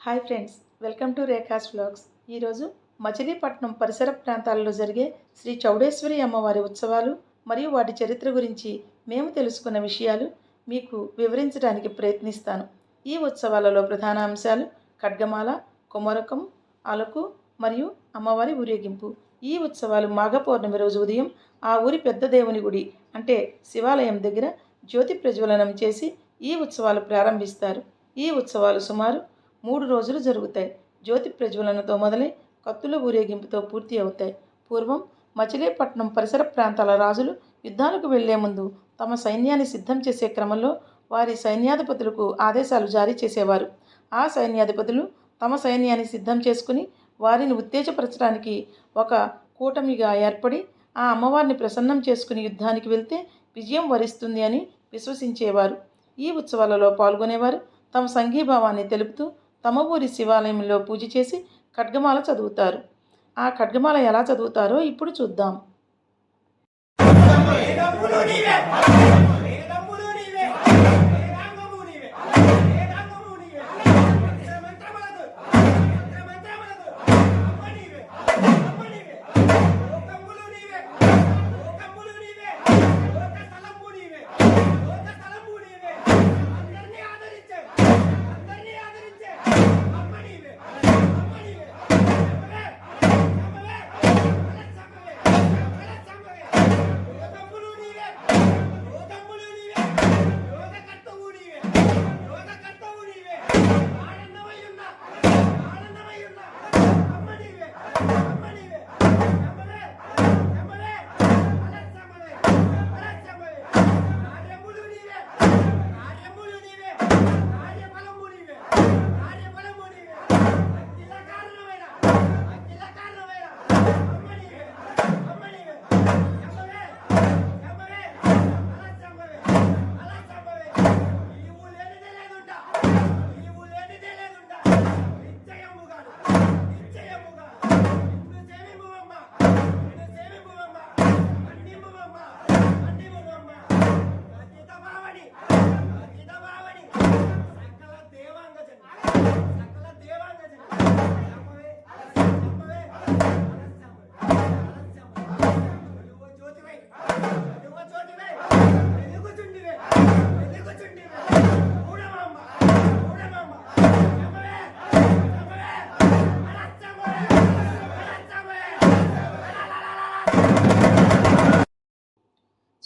Hi friends, welcome to Rekha's vlogs. ఈరోజు మచిలీపట్నం పరిసర ప్రాంతాలలో జరిగే శ్రీ చౌడేశ్వరి అమ్మవారి ఉత్సవాలు మరియు వాటి చరిత్ర గురించి మేము తెలుసుకున్న విషయాలు మీకు వివరించడానికి ప్రయత్నిస్తాను. ఈ ఉత్సవాలలో ప్రధాన అంశాలు ఖడ్గమాల, కుమరకం, అలకు మరియు అమ్మవారి ఊరేగింపు. ఈ ఉత్సవాలు మాఘ పౌర్ణమి రోజు ఉదయం ఆ ఊరి పెద్ద దేవుని గుడి అంటే శివాలయం దగ్గర జ్యోతి ప్రజ్వలనం చేసి ఈ ఉత్సవాలు ప్రారంభిస్తారు. ఈ ఉత్సవాలు సుమారు 3 రోజులు జరుగుతాయి. జ్యోతి ప్రజ్వలనతో మొదలై కత్తుల ఊరేగింపుతో పూర్తి అవుతాయి. పూర్వం మచిలీపట్నం పరిసర ప్రాంతాల రాజులు యుద్ధాలకు వెళ్లే ముందు తమ సైన్యాన్ని సిద్ధం చేసే క్రమంలో వారి సైన్యాధిపతులకు ఆదేశాలు జారీ చేసేవారు. ఆ సైన్యాధిపతులు తమ సైన్యాన్ని సిద్ధం చేసుకుని వారిని ఉత్తేజపరచడానికి ఒక కూటమిగా ఏర్పడి ఆ అమ్మవారిని ప్రసన్నం చేసుకుని యుద్ధానికి వెళ్తే విజయం వరిస్తుంది అని విశ్వసించేవారు. ఈ ఉత్సవాలలో పాల్గొనేవారు తమ సంఘీభావాన్ని తెలుపుతూ తమ ఊరి శివాలయంలో పూజ చేసి ఖడ్గమాల చదువుతారు. ఆ ఖడ్గమాల ఎలా చదువుతారో ఇప్పుడు చూద్దాం.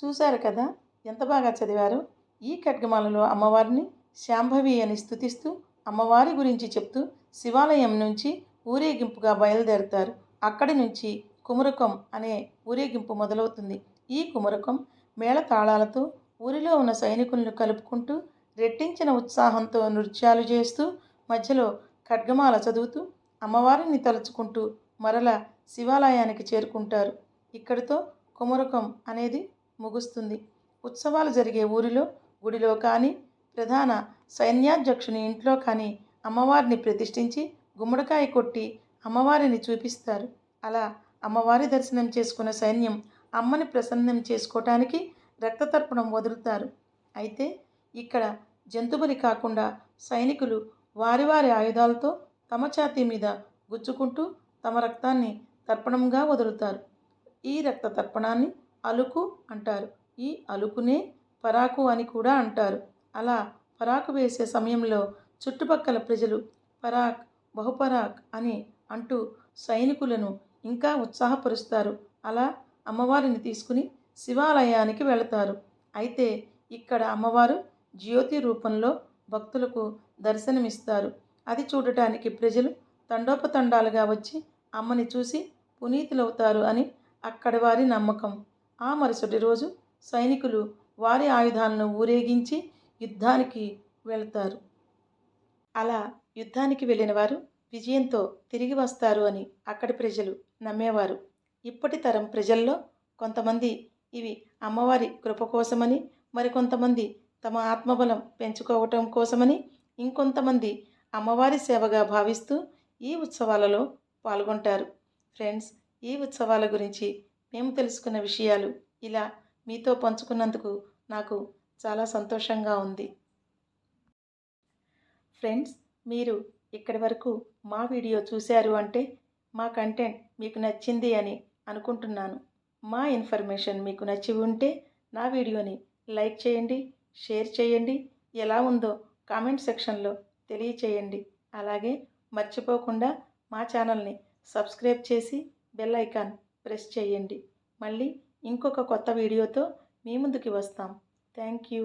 చూశారు కదా, ఎంత బాగా చదివారు. ఈ ఖడ్గమాలలో అమ్మవారిని శాంభవి అని స్తుతిస్తూ అమ్మవారి గురించి చెప్తూ శివాలయం నుంచి ఊరేగింపుగా బయలుదేరుతారు. అక్కడి నుంచి కుమరకం అనే ఊరేగింపు మొదలవుతుంది. ఈ కుమరకం మేళతాళాలతో ఊరిలో ఉన్న సైనికులను కలుపుకుంటూ రెట్టించిన ఉత్సాహంతో నృత్యాలు చేస్తూ మధ్యలో ఖడ్గమాల చదువుతూ అమ్మవారిని తలుచుకుంటూ మరల శివాలయానికి చేరుకుంటారు. ఇక్కడితో కుమరకం అనేది ముగుస్తుంది. ఉత్సవాలు జరిగే ఊరిలో గుడిలో కానీ ప్రధాన సైన్యాధ్యక్షుని ఇంట్లో కానీ అమ్మవారిని ప్రతిష్ఠించి గుమ్మడికాయ కొట్టి అమ్మవారిని చూపిస్తారు. అలా అమ్మవారి దర్శనం చేసుకున్న సైన్యం అమ్మని ప్రసన్నం చేసుకోవటానికి రక్తతర్పణం వదులుతారు. అయితే ఇక్కడ జంతుబలి కాకుండా సైనికులు వారి వారి ఆయుధాలతో తమ ఛాతీ మీద గుచ్చుకుంటూ తమ రక్తాన్ని తర్పణంగా వదులుతారు. ఈ రక్త తర్పణాన్ని అలుకు అంటారు. ఈ అలుకునే పరాకు అని కూడా అంటారు. అలా పరాకు వేసే సమయంలో చుట్టుపక్కల ప్రజలు పరాక్, బహుపరాక్ అని అంటూ సైనికులను ఇంకా ఉత్సాహపరుస్తారు. అలా అమ్మవారిని తీసుకుని శివాలయానికి వెళతారు. అయితే ఇక్కడ అమ్మవారు జ్యోతి రూపంలో భక్తులకు దర్శనమిస్తారు. అది చూడటానికి ప్రజలు తండోపతండాలుగా వచ్చి అమ్మని చూసి పునీతులవుతారు అని అక్కడి వారి నమ్మకం. ఆ మరుసటి రోజు సైనికులు వారి ఆయుధాలను ఊరేగించి యుద్ధానికి వెళతారు. అలా యుద్ధానికి వెళ్ళిన వారు విజయంతో తిరిగి వస్తారు అని అక్కడి ప్రజలు నమ్మేవారు. ఇప్పటి తరం ప్రజల్లో కొంతమంది ఇవి అమ్మవారి కృప కోసమని, మరికొంతమంది తమ ఆత్మబలం పెంచుకోవటం కోసమని, ఇంకొంతమంది అమ్మవారి సేవగా భావిస్తూ ఈ ఉత్సవాలలో పాల్గొంటారు. ఫ్రెండ్స్, ఈ ఉత్సవాల గురించి మేము తెలుసుకున్న విషయాలు ఇలా మీతో పంచుకున్నందుకు నాకు చాలా సంతోషంగా ఉంది. ఫ్రెండ్స్, మీరు ఇక్కడి వరకు మా వీడియో చూశారు అంటే మా కంటెంట్ మీకు నచ్చింది అని అనుకుంటున్నాను. మా ఇన్ఫర్మేషన్ మీకు నచ్చి ఉంటే నా వీడియోని లైక్ చేయండి, షేర్ చేయండి, ఎలా ఉందో కామెంట్ సెక్షన్లో తెలియచేయండి. అలాగే మర్చిపోకుండా మా ఛానల్ని సబ్స్క్రైబ్ చేసి బెల్ ఐకాన్ ప్రెస్ చేయండి. మళ్ళీ ఇంకొక కొత్త వీడియోతో మీ ముందుకి వస్తాం. Thank you.